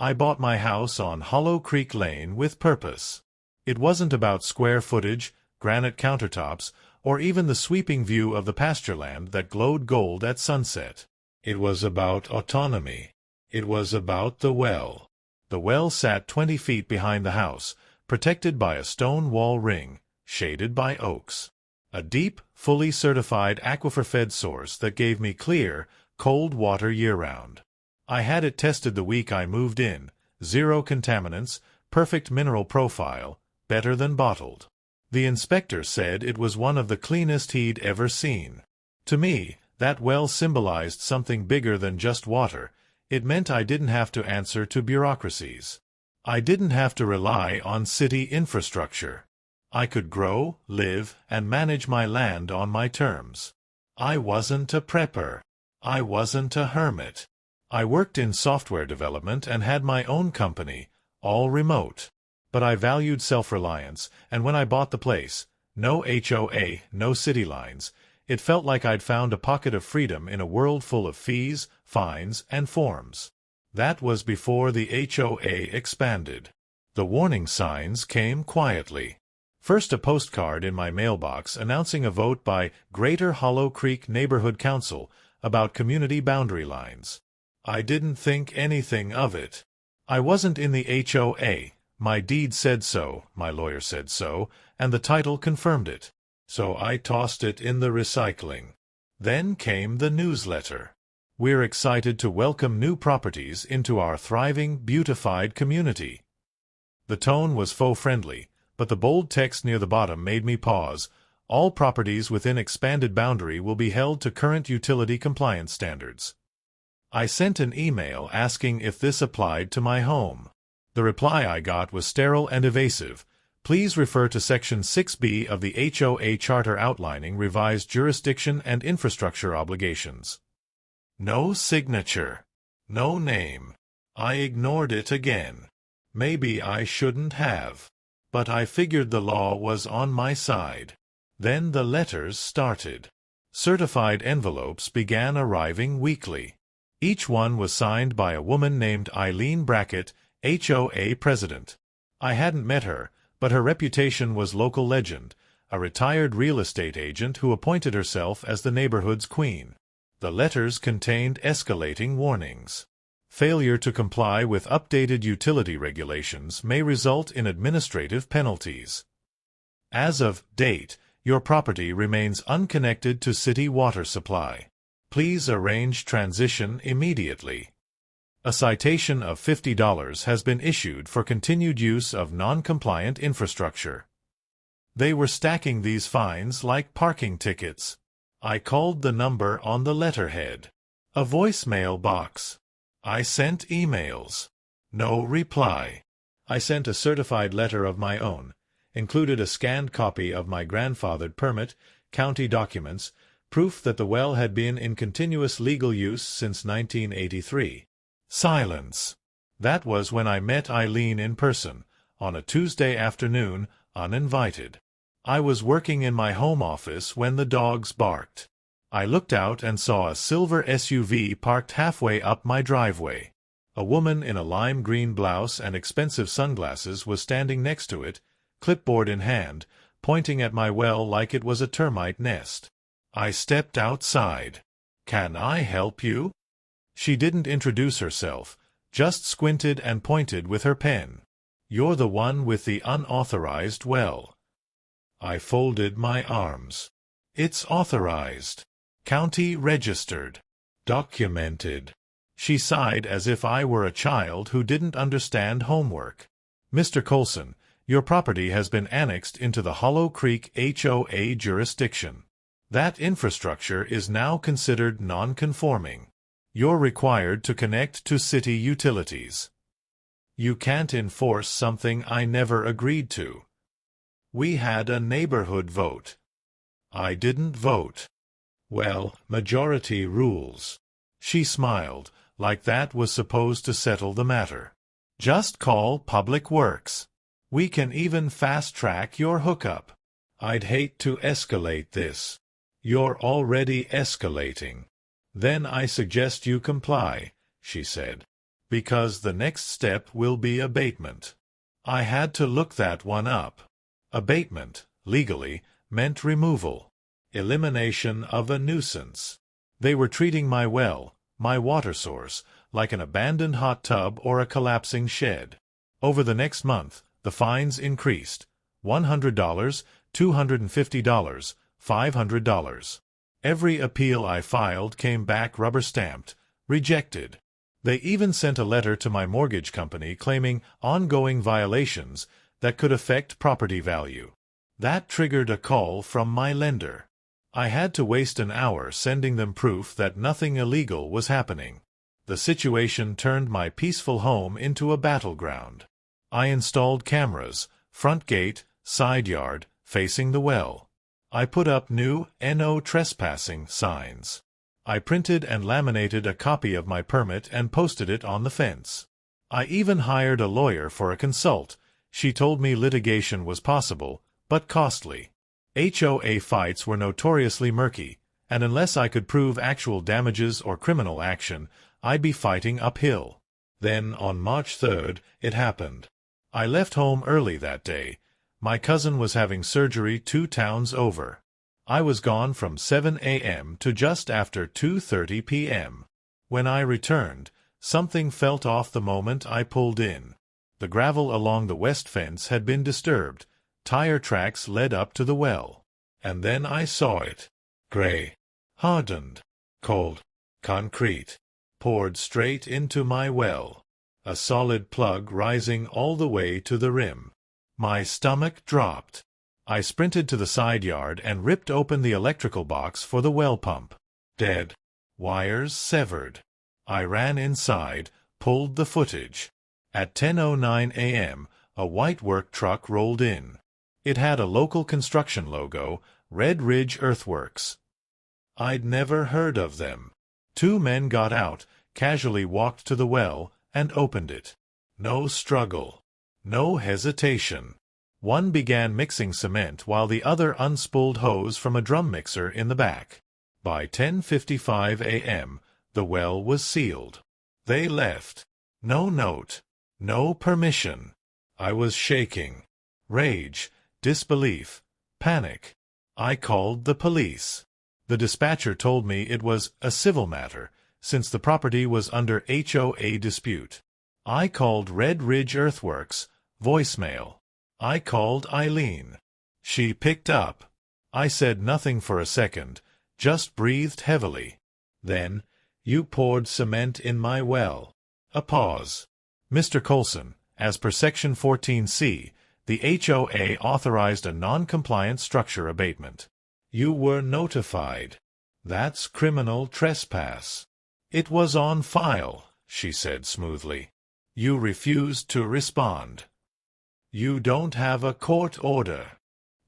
I bought my house on Hollow Creek Lane with purpose. It wasn't about square footage, granite countertops, or even the sweeping view of the pastureland that glowed gold at sunset. It was about autonomy. It was about the well. The well sat 20 feet behind the house, protected by a stone wall ring, shaded by oaks. A deep, fully certified aquifer-fed source that gave me clear, cold water year-round. I had it tested the week I moved in, 0 contaminants, perfect mineral profile, better than bottled. The inspector said it was one of the cleanest he'd ever seen. To me, that well symbolized something bigger than just water. It meant I didn't have to answer to bureaucracies. I didn't have to rely on city infrastructure. I could grow, live, and manage my land on my terms. I wasn't a prepper. I wasn't a hermit. I worked in software development and had my own company, all remote. But I valued self-reliance, and when I bought the place, no HOA, no city lines, it felt like I'd found a pocket of freedom in a world full of fees, fines, and forms. That was before the HOA expanded. The warning signs came quietly. First, a postcard in my mailbox announcing a vote by Greater Hollow Creek Neighborhood Council about community boundary lines. I didn't think anything of it. I wasn't in the HOA. My deed said so, my lawyer said so, and the title confirmed it. So I tossed it in the recycling. Then came the newsletter. We're excited to welcome new properties into our thriving, beautified community. The tone was faux-friendly, but the bold text near the bottom made me pause. All properties within expanded boundary will be held to current utility compliance standards. I sent an email asking if this applied to my home. The reply I got was sterile and evasive. Please refer to Section 6B of the HOA Charter outlining revised jurisdiction and infrastructure obligations. No signature. No name. I ignored it again. Maybe I shouldn't have. But I figured the law was on my side. Then the letters started. Certified envelopes began arriving weekly. Each one was signed by a woman named Eileen Brackett, HOA president. I hadn't met her, but her reputation was local legend, a retired real estate agent who appointed herself as the neighborhood's queen. The letters contained escalating warnings. Failure to comply with updated utility regulations may result in administrative penalties. As of date, your property remains unconnected to city water supply. Please arrange transition immediately. A citation of $50 has been issued for continued use of non-compliant infrastructure. They were stacking these fines like parking tickets. I called the number on the letterhead. A voicemail box. I sent emails. No reply. I sent a certified letter of my own, included a scanned copy of my grandfathered permit, county documents, proof that the well had been in continuous legal use since 1983. Silence. That was when I met Eileen in person, on a Tuesday afternoon, uninvited. I was working in my home office when the dogs barked. I looked out and saw a silver SUV parked halfway up my driveway. A woman in a lime green blouse and expensive sunglasses was standing next to it, clipboard in hand, pointing at my well like it was a termite nest. I stepped outside. "Can I help you?" She didn't introduce herself, just squinted and pointed with her pen. "You're the one with the unauthorized well." I folded my arms. "It's authorized. County registered. Documented." She sighed as if I were a child who didn't understand homework. "Mr. Colson, your property has been annexed into the Hollow Creek HOA jurisdiction. That infrastructure is now considered non-conforming. You're required to connect to city utilities. You can't enforce something I never agreed to. We had a neighborhood vote. I didn't vote. Well, majority rules." She smiled, like that was supposed to settle the matter. "Just call Public Works. We can even fast-track your hookup." "I'd hate to escalate this." "You're already escalating." "Then I suggest you comply," she said. Because the next step will be abatement. I had to look that one up. Abatement, legally, meant removal, elimination of a nuisance. They were treating my well, my water source, like an abandoned hot tub or a collapsing shed. Over the next month, the fines increased. $100, $250, $500. Every appeal I filed came back rubber-stamped, rejected. They even sent a letter to my mortgage company claiming ongoing violations that could affect property value. That triggered a call from my lender. I had to waste an hour sending them proof that nothing illegal was happening. The situation turned my peaceful home into a battleground. I installed cameras, front gate, side yard, facing the well. I put up new "No trespassing" signs. I printed and laminated a copy of my permit and posted it on the fence. I even hired a lawyer for a consult. She told me litigation was possible, but costly. HOA fights were notoriously murky, and unless I could prove actual damages or criminal action, I'd be fighting uphill. Then, on March 3rd, it happened. I left home early that day. My cousin was having surgery 2 towns over. I was gone from 7 a.m. to just after 2:30 p.m. When I returned, something felt off the moment I pulled in. The gravel along the west fence had been disturbed. Tire tracks led up to the well. And then I saw it. Gray, hardened, cold, concrete, poured straight into my well. A solid plug rising all the way to the rim. My stomach dropped. I sprinted to the side yard and ripped open the electrical box for the well pump. Dead. Wires severed. I ran inside, pulled the footage. At 10:09 a.m., a white work truck rolled in. It had a local construction logo, Red Ridge Earthworks. I'd never heard of them. 2 men got out, casually walked to the well, and opened it. No struggle. No hesitation. One began mixing cement while the other unspooled hose from a drum mixer in the back. By 10:55 a.m., the well was sealed. They left. No note. No permission. I was shaking. Rage, disbelief, panic. I called the police. The dispatcher told me it was a civil matter, since the property was under HOA dispute. I called Red Ridge Earthworks, voicemail. I called Eileen. She picked up. I said nothing for a second, just breathed heavily. Then, "You poured cement in my well." A pause. "Mr. Colson, as per Section 14C, the HOA authorized a non-compliant structure abatement. You were notified. That's criminal trespass." "It was on file," she said smoothly. "You refused to respond." "You don't have a court order."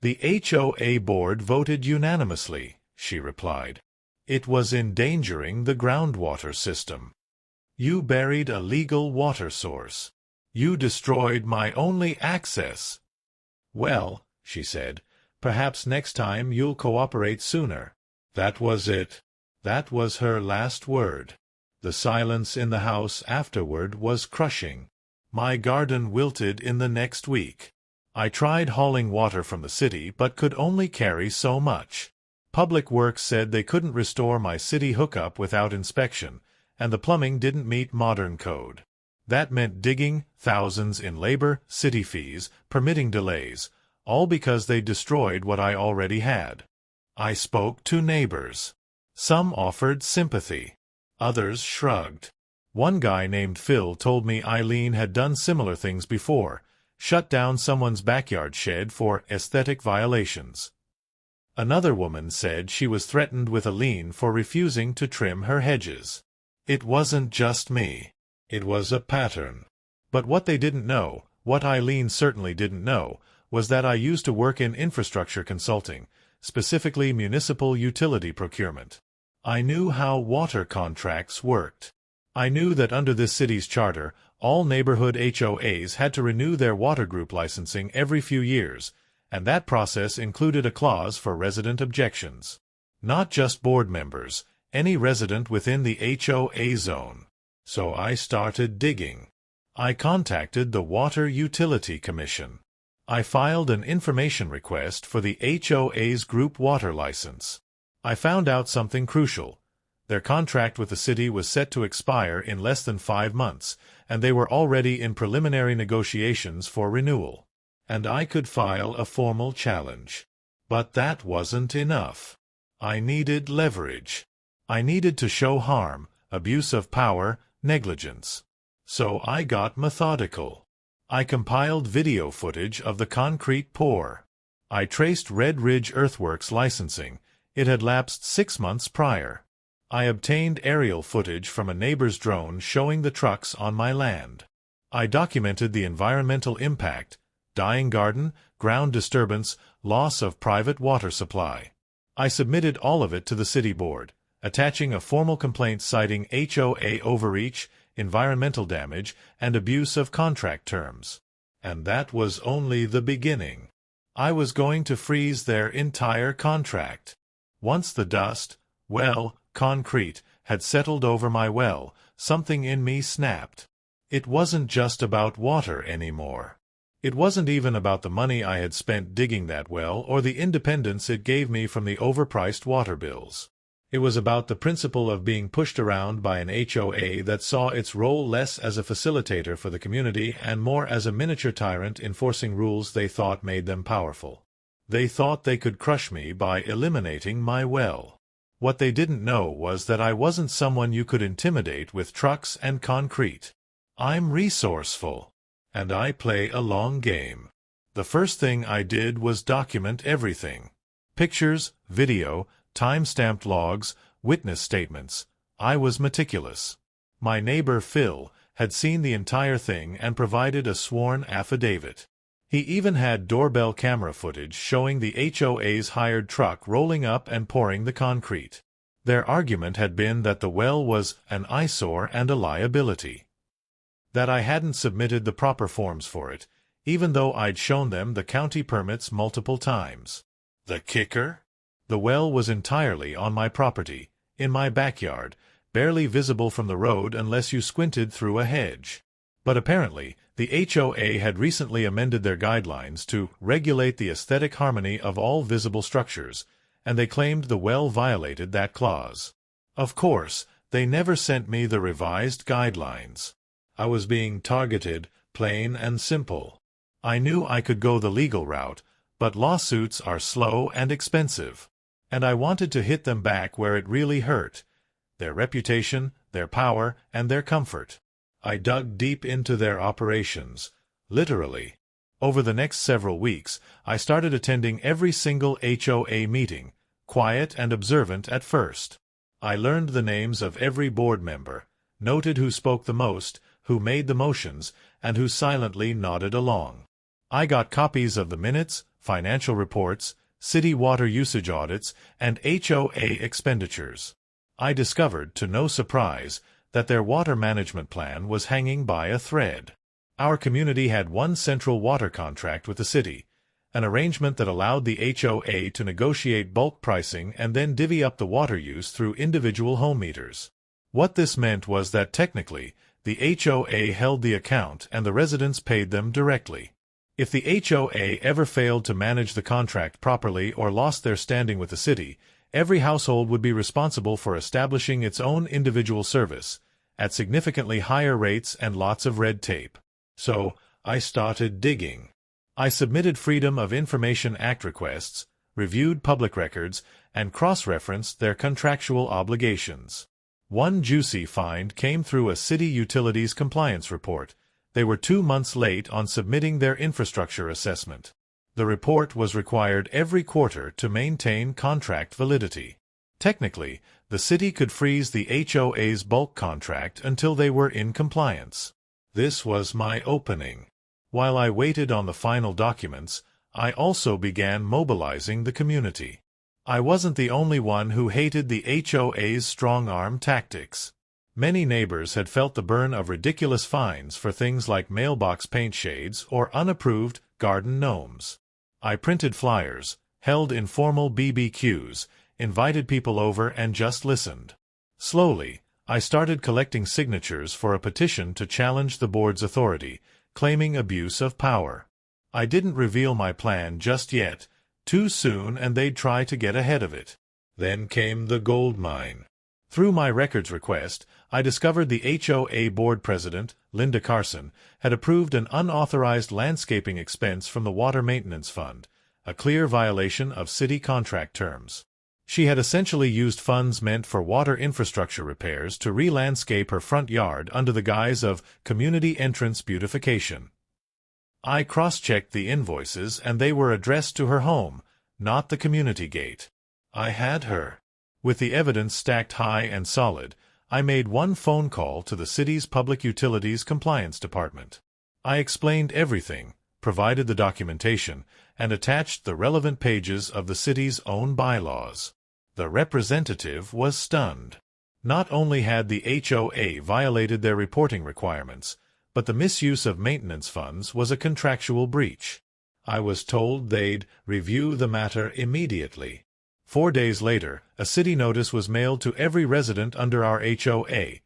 "The HOA board voted unanimously," she replied. "It was endangering the groundwater system. You buried a legal water source. You destroyed my only access." "Well," she said, "perhaps next time you'll cooperate sooner." That was it. That was her last word. The silence in the house afterward was crushing. My garden wilted in the next week. I tried hauling water from the city but could only carry so much. Public Works said they couldn't restore my city hookup without inspection, and the plumbing didn't meet modern code. That meant digging, thousands in labor, city fees, permitting delays, all because they destroyed what I already had. I spoke to neighbors. Some offered sympathy. Others shrugged. One guy named Phil told me Eileen had done similar things before, shut down someone's backyard shed for aesthetic violations. Another woman said she was threatened with a lien for refusing to trim her hedges. It wasn't just me. It was a pattern. But what they didn't know, what Eileen certainly didn't know, was that I used to work in infrastructure consulting, specifically municipal utility procurement. I knew how water contracts worked. I knew that under this city's charter, all neighborhood HOAs had to renew their water group licensing every few years, and that process included a clause for resident objections. Not just board members, any resident within the HOA zone. So I started digging. I contacted the Water Utility Commission. I filed an information request for the HOA's group water license. I found out something crucial. Their contract with the city was set to expire in less than 5 months, and they were already in preliminary negotiations for renewal. And I could file a formal challenge. But that wasn't enough. I needed leverage. I needed to show harm, abuse of power, negligence. So I got methodical. I compiled video footage of the concrete pour. I traced Red Ridge Earthworks licensing. It had lapsed 6 months prior. I obtained aerial footage from a neighbor's drone showing the trucks on my land. I documented the environmental impact: dying garden, ground disturbance, loss of private water supply. I submitted all of it to the city board, attaching a formal complaint citing HOA overreach, environmental damage, and abuse of contract terms. And that was only the beginning. I was going to freeze their entire contract. Once the dust, concrete, had settled over my well, something in me snapped. It wasn't just about water anymore. It wasn't even about the money I had spent digging that well or the independence it gave me from the overpriced water bills. It was about the principle of being pushed around by an HOA that saw its role less as a facilitator for the community and more as a miniature tyrant enforcing rules they thought made them powerful. They thought they could crush me by eliminating my well. What they didn't know was that I wasn't someone you could intimidate with trucks and concrete. I'm resourceful. And I play a long game. The first thing I did was document everything. Pictures, video, time-stamped logs, witness statements. I was meticulous. My neighbor Phil had seen the entire thing and provided a sworn affidavit. He even had doorbell camera footage showing the HOA's hired truck rolling up and pouring the concrete. Their argument had been that the well was an eyesore and a liability. That I hadn't submitted the proper forms for it, even though I'd shown them the county permits multiple times. The kicker? The well was entirely on my property, in my backyard, barely visible from the road unless you squinted through a hedge. But apparently, the HOA had recently amended their guidelines to regulate the aesthetic harmony of all visible structures, and they claimed the well violated that clause. Of course, they never sent me the revised guidelines. I was being targeted, plain and simple. I knew I could go the legal route, but lawsuits are slow and expensive. And I wanted to hit them back where it really hurt: their reputation, their power, and their comfort. I dug deep into their operations, literally. Over the next several weeks, I started attending every single HOA meeting, quiet and observant at first. I learned the names of every board member, noted who spoke the most, who made the motions, and who silently nodded along. I got copies of the minutes, financial reports, city water usage audits, and HOA expenditures. I discovered, to no surprise, that their water management plan was hanging by a thread. Our community had one central water contract with the city, an arrangement that allowed the HOA to negotiate bulk pricing and then divvy up the water use through individual home meters. What this meant was that technically, the HOA held the account and the residents paid them directly. If the HOA ever failed to manage the contract properly or lost their standing with the city, every household would be responsible for establishing its own individual service, at significantly higher rates and lots of red tape. So, I started digging. I submitted Freedom of Information Act requests, reviewed public records, and cross-referenced their contractual obligations. One juicy find came through a city utilities compliance report. They were 2 months late on submitting their infrastructure assessment. The report was required every quarter to maintain contract validity. Technically, the city could freeze the HOA's bulk contract until they were in compliance. This was my opening. While I waited on the final documents, I also began mobilizing the community. I wasn't the only one who hated the HOA's strong-arm tactics. Many neighbors had felt the burn of ridiculous fines for things like mailbox paint shades or unapproved garden gnomes. I printed flyers, held informal BBQs, invited people over and just listened. Slowly, I started collecting signatures for a petition to challenge the board's authority, claiming abuse of power. I didn't reveal my plan just yet. Too soon, and they'd try to get ahead of it. Then came the gold mine. Through my records request, I discovered the HOA board president, Linda Carson, had approved an unauthorized landscaping expense from the Water Maintenance Fund, a clear violation of city contract terms. She had essentially used funds meant for water infrastructure repairs to re-landscape her front yard under the guise of community entrance beautification. I cross-checked the invoices, and they were addressed to her home, not the community gate. I had her. With the evidence stacked high and solid, I made one phone call to the city's Public Utilities Compliance Department. I explained everything, provided the documentation, and attached the relevant pages of the city's own bylaws. The representative was stunned. Not only had the HOA violated their reporting requirements, but the misuse of maintenance funds was a contractual breach. I was told they'd review the matter immediately. 4 days later, a city notice was mailed to every resident under our HOA.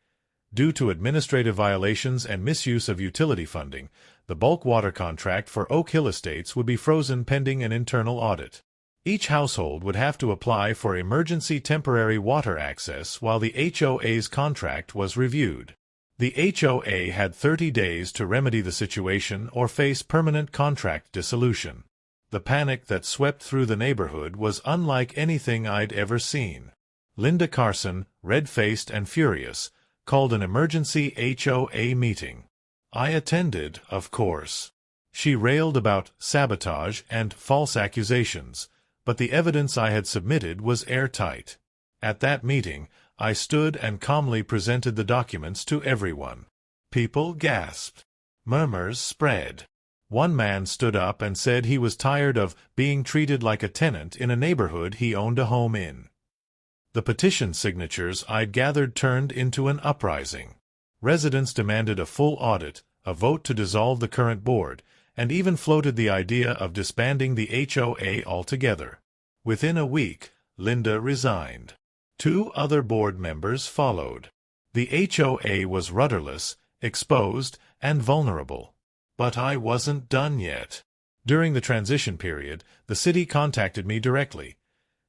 Due to administrative violations and misuse of utility funding, the bulk water contract for Oak Hill Estates would be frozen pending an internal audit. Each household would have to apply for emergency temporary water access while the HOA's contract was reviewed. The HOA had 30 days to remedy the situation or face permanent contract dissolution. The panic that swept through the neighborhood was unlike anything I'd ever seen. Linda Carson, red-faced and furious, called an emergency HOA meeting. I attended, of course. She railed about sabotage and false accusations, but the evidence I had submitted was airtight. At that meeting, I stood and calmly presented the documents to everyone. People gasped. Murmurs spread. One man stood up and said he was tired of being treated like a tenant in a neighborhood he owned a home in. The petition signatures I'd gathered turned into an uprising. Residents demanded a full audit, a vote to dissolve the current board, and even floated the idea of disbanding the HOA altogether. Within a week, Linda resigned. 2 other board members followed. The HOA was rudderless, exposed, and vulnerable. But I wasn't done yet. During the transition period, the city contacted me directly.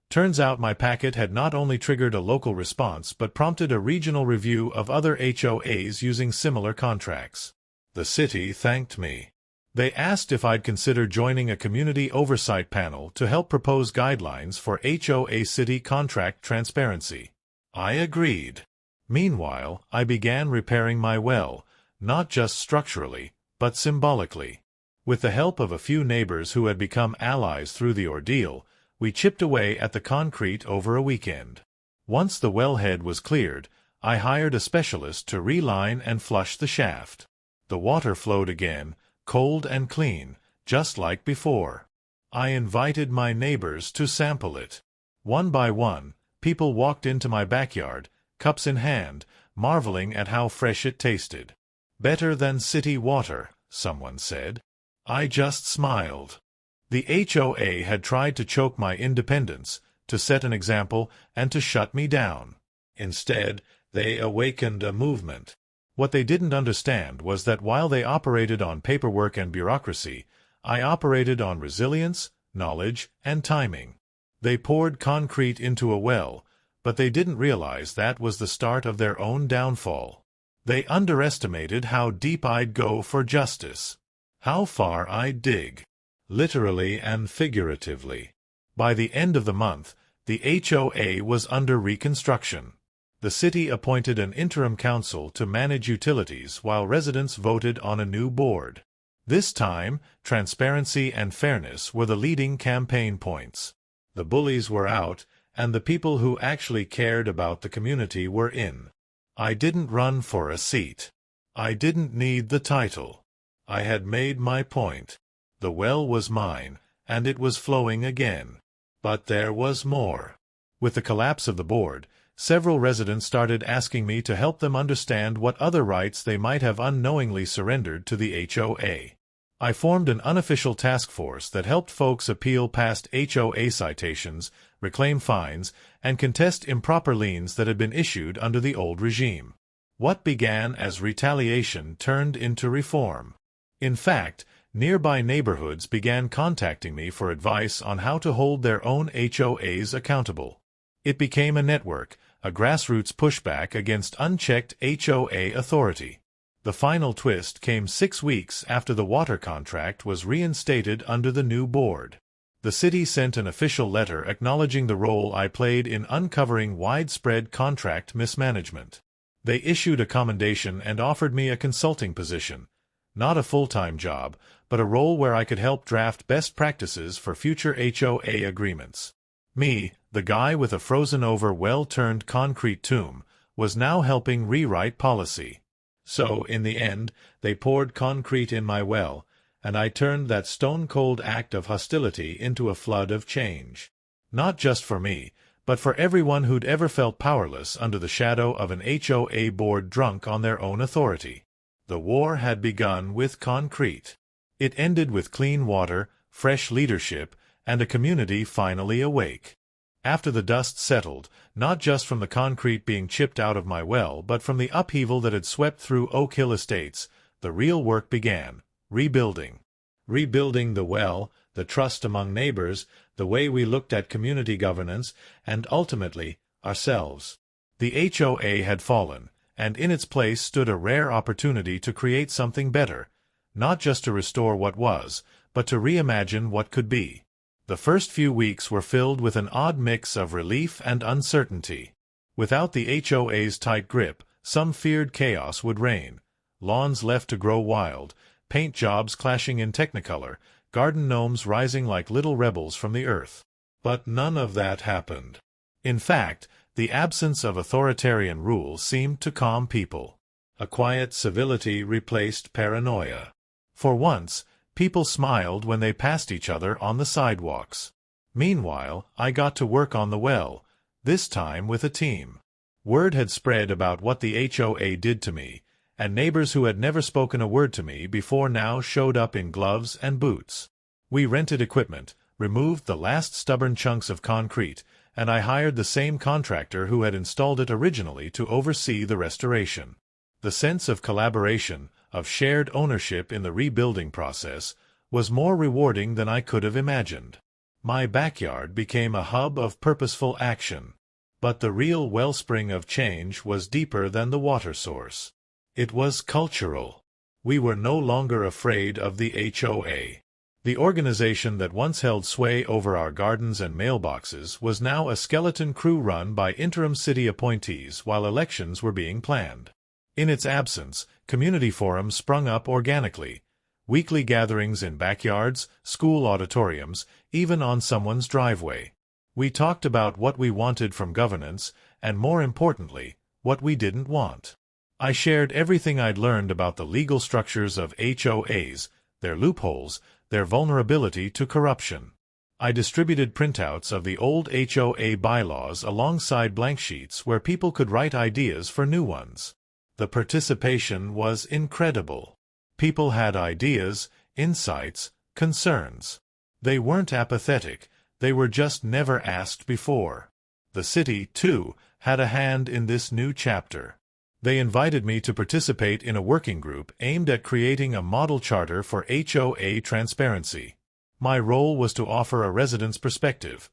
Turns out my packet had not only triggered a local response but prompted a regional review of other HOAs using similar contracts. The city thanked me. They asked if I'd consider joining a community oversight panel to help propose guidelines for HOA city contract transparency. I agreed. Meanwhile, I began repairing my well, not just structurally, but symbolically. With the help of a few neighbors who had become allies through the ordeal, we chipped away at the concrete over a weekend. Once the wellhead was cleared, I hired a specialist to reline and flush the shaft. The water flowed again, cold and clean, just like before. I invited my neighbors to sample it. One by one, people walked into my backyard, cups in hand, marveling at how fresh it tasted. Better than city water, someone said. I just smiled. The HOA had tried to choke my independence, to set an example, and to shut me down. Instead, they awakened a movement. What they didn't understand was that while they operated on paperwork and bureaucracy, I operated on resilience, knowledge, and timing. They poured concrete into a well, but they didn't realize that was the start of their own downfall. They underestimated how deep I'd go for justice, how far I'd dig, literally and figuratively. By the end of the month, the HOA was under reconstruction. The city appointed an interim council to manage utilities while residents voted on a new board. This time, transparency and fairness were the leading campaign points. The bullies were out, and the people who actually cared about the community were in. I didn't run for a seat. I didn't need the title. I had made my point. The well was mine, and it was flowing again. But there was more. With the collapse of the board, several residents started asking me to help them understand what other rights they might have unknowingly surrendered to the HOA. I formed an unofficial task force that helped folks appeal past HOA citations, reclaim fines, and contest improper liens that had been issued under the old regime. What began as retaliation turned into reform. In fact, nearby neighborhoods began contacting me for advice on how to hold their own HOAs accountable. It became a network, a grassroots pushback against unchecked HOA authority. The final twist came 6 weeks after the water contract was reinstated under the new board. The city sent an official letter acknowledging the role I played in uncovering widespread contract mismanagement. They issued a commendation and offered me a consulting position, not a full-time job, but a role where I could help draft best practices for future HOA agreements. Me, the guy with a frozen-over well-turned concrete tomb, was now helping rewrite policy. So, in the end, they poured concrete in my well, and I turned that stone-cold act of hostility into a flood of change. Not just for me, but for everyone who'd ever felt powerless under the shadow of an HOA board drunk on their own authority. The war had begun with concrete. It ended with clean water, fresh leadership, and a community finally awake. After the dust settled, not just from the concrete being chipped out of my well, but from the upheaval that had swept through Oak Hill Estates, the real work began: rebuilding. Rebuilding the well, the trust among neighbors, the way we looked at community governance, and ultimately, ourselves. The HOA had fallen, and in its place stood a rare opportunity to create something better, not just to restore what was, but to reimagine what could be. The first few weeks were filled with an odd mix of relief and uncertainty. Without the HOA's tight grip, some feared chaos would reign. Lawns left to grow wild, paint jobs clashing in Technicolor, garden gnomes rising like little rebels from the earth. But none of that happened. In fact, the absence of authoritarian rule seemed to calm people. A quiet civility replaced paranoia. For once, people smiled when they passed each other on the sidewalks. Meanwhile, I got to work on the well, this time with a team. Word had spread about what the HOA did to me, and neighbors who had never spoken a word to me before now showed up in gloves and boots. We rented equipment, removed the last stubborn chunks of concrete, and I hired the same contractor who had installed it originally to oversee the restoration. The sense of collaboration, of shared ownership in the rebuilding process, was more rewarding than I could have imagined. My backyard became a hub of purposeful action. But the real wellspring of change was deeper than the water source. It was cultural. We were no longer afraid of the HOA. The organization that once held sway over our gardens and mailboxes was now a skeleton crew run by interim city appointees while elections were being planned. In its absence, community forums sprung up organically, weekly gatherings in backyards, school auditoriums, even on someone's driveway. We talked about what we wanted from governance, and more importantly, what we didn't want. I shared everything I'd learned about the legal structures of HOAs, their loopholes, their vulnerability to corruption. I distributed printouts of the old HOA bylaws alongside blank sheets where people could write ideas for new ones. The participation was incredible. People had ideas, insights, concerns. They weren't apathetic, they were just never asked before. The city, too, had a hand in this new chapter. They invited me to participate in a working group aimed at creating a model charter for HOA transparency. My role was to offer a resident's perspective: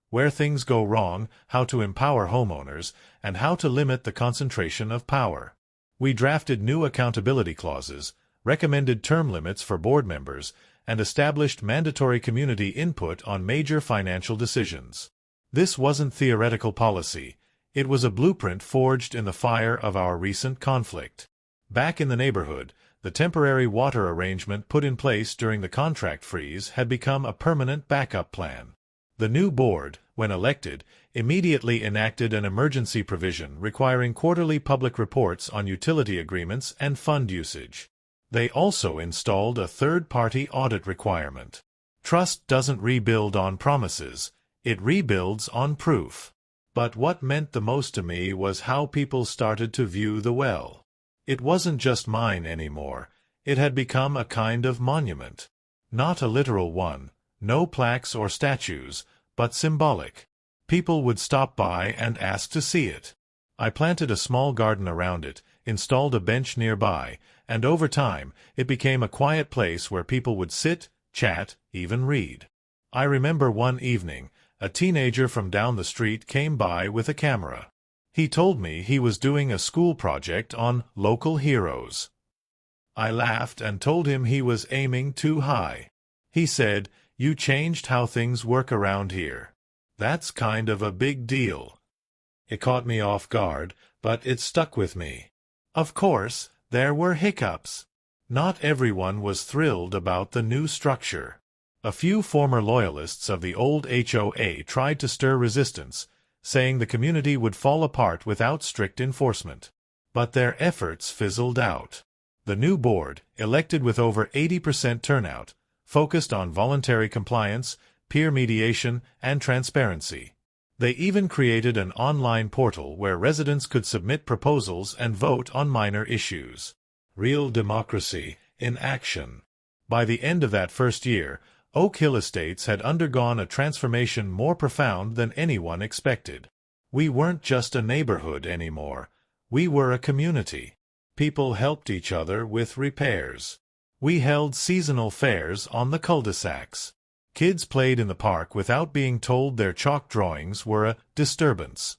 where things go wrong, how to empower homeowners, and how to limit the concentration of power. We drafted new accountability clauses, recommended term limits for board members, and established mandatory community input on major financial decisions. This wasn't theoretical policy. It was a blueprint forged in the fire of our recent conflict. Back in the neighborhood, the temporary water arrangement put in place during the contract freeze had become a permanent backup plan. The new board, when elected, immediately enacted an emergency provision requiring quarterly public reports on utility agreements and fund usage. They also installed a third-party audit requirement. Trust doesn't rebuild on promises, it rebuilds on proof. But what meant the most to me was how people started to view the well. It wasn't just mine anymore. It had become a kind of monument. Not a literal one, no plaques or statues, but symbolic. People would stop by and ask to see it. I planted a small garden around it, installed a bench nearby, and over time, it became a quiet place where people would sit, chat, even read. I remember one evening, a teenager from down the street came by with a camera. He told me he was doing a school project on local heroes. I laughed and told him he was aiming too high. He said, "You changed how things work around here. That's kind of a big deal." It caught me off guard, but it stuck with me. Of course, there were hiccups. Not everyone was thrilled about the new structure. A few former loyalists of the old HOA tried to stir resistance, saying the community would fall apart without strict enforcement. But their efforts fizzled out. The new board, elected with over 80% turnout, focused on voluntary compliance, peer mediation, and transparency. They even created an online portal where residents could submit proposals and vote on minor issues. Real democracy in action. By the end of that first year, Oak Hill Estates had undergone a transformation more profound than anyone expected. We weren't just a neighborhood anymore. We were a community. People helped each other with repairs. We held seasonal fairs on the cul-de-sacs. Kids played in the park without being told their chalk drawings were a disturbance.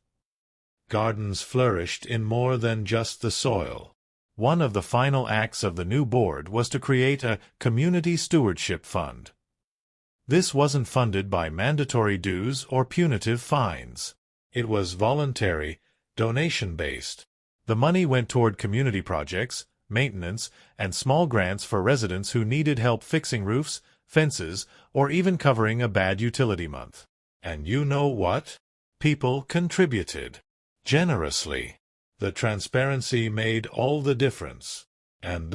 Gardens flourished in more than just the soil. One of the final acts of the new board was to create a community stewardship fund. This wasn't funded by mandatory dues or punitive fines. It was voluntary, donation-based. The money went toward community projects, maintenance, and small grants for residents who needed help fixing roofs, fences, or even covering a bad utility month. And you know what? People contributed. Generously. The transparency made all the difference. And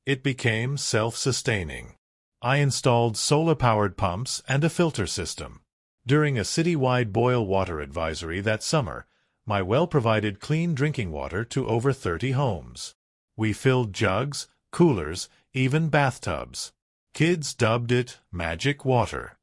it became self-sustaining. I installed solar-powered pumps and a filter system. During a citywide boil water advisory that summer, my well provided clean drinking water to over 30 homes. We filled jugs, coolers, even bathtubs. Kids dubbed it magic water.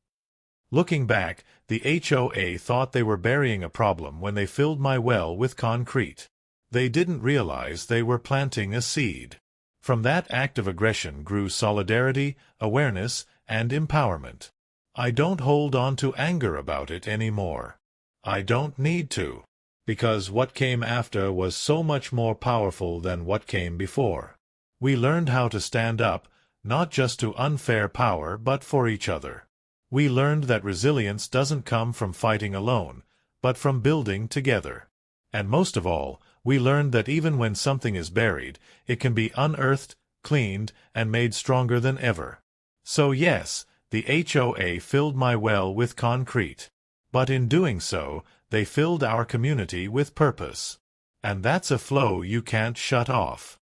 Looking back, the HOA thought they were burying a problem when they filled my well with concrete. They didn't realize they were planting a seed. From that act of aggression grew solidarity, awareness, and empowerment. I don't hold on to anger about it anymore. I don't need to. Because what came after was so much more powerful than what came before. We learned how to stand up, not just to unfair power but for each other. We learned that resilience doesn't come from fighting alone, but from building together. And most of all, we learned that even when something is buried, it can be unearthed, cleaned, and made stronger than ever. So yes, the HOA filled my well with concrete. But in doing so, they filled our community with purpose. And that's a flow you can't shut off.